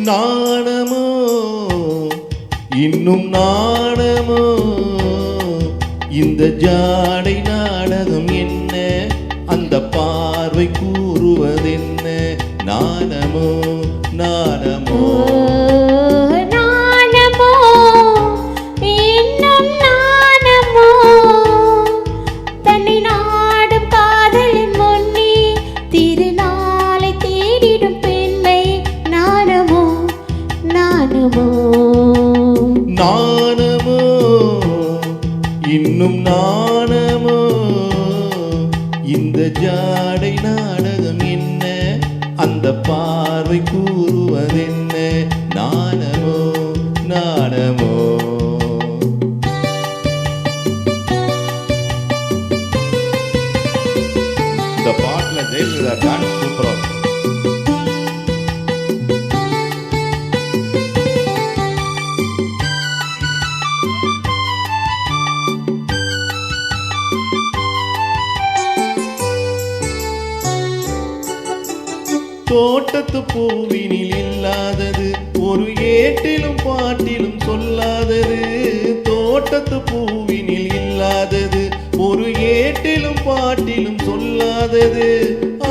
நாணமோ இன்னும் நாணமோ இந்த ஜாடை நாடகம் என்ன அந்த பார்வை கூறுவதென்ன நாணமோ நாணமோ நாணமோ இன்னும் நாணமோ இந்த ஜாடை நாடகம் என்ன அந்த பார்வை கூறுவதென்ன நாணமோ நாணமோ இந்த பாட்டுல ஜெயலலிதா டான்ஸ் சூப்பரா தோட்டத்து பூவினில் இல்லாதது ஒரு ஏட்டிலும் பாட்டிலும் சொல்லாதது தோட்டத்து பூவினில் இல்லாதது ஒரு ஏட்டிலும் பாட்டிலும் சொல்லாதது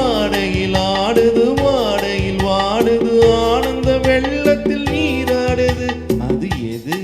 ஆடையில் ஆடுது வாடையில் வாடுது ஆனந்த வெள்ளத்தில் நீராடுது அது எது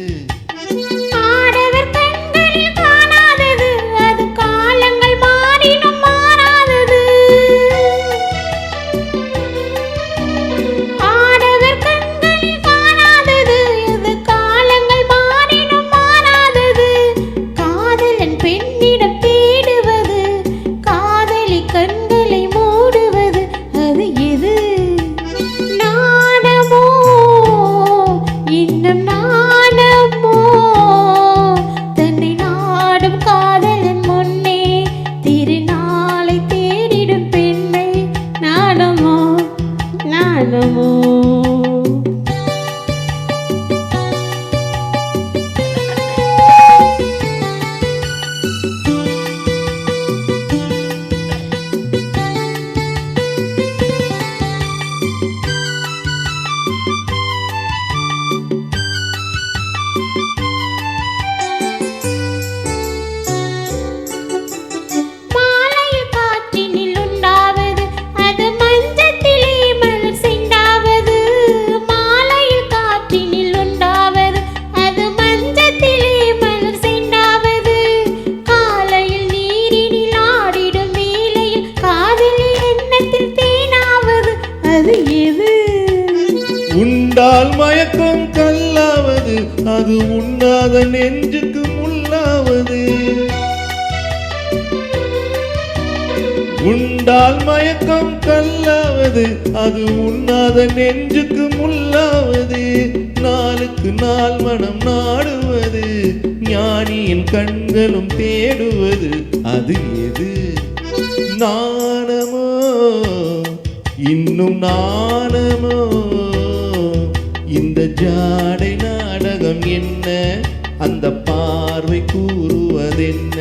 உண்டால் மயக்கம் கல்லாவது அது உண்ணாத நெஞ்சுக்கு முள்ளாவது உண்டால் மயக்கம் கல்லாவது அது உண்ணாத நெஞ்சுக்கு முள்ளாவது நாளுக்கு நாள் மனம் நாடுவது ஞானியின் கண்களும் தேடுவது அது எது நாணமோ இன்னும் நாணமோ இந்த ஜாடை நாடகம் என்ன அந்த பார்வை கூறுவதென்ன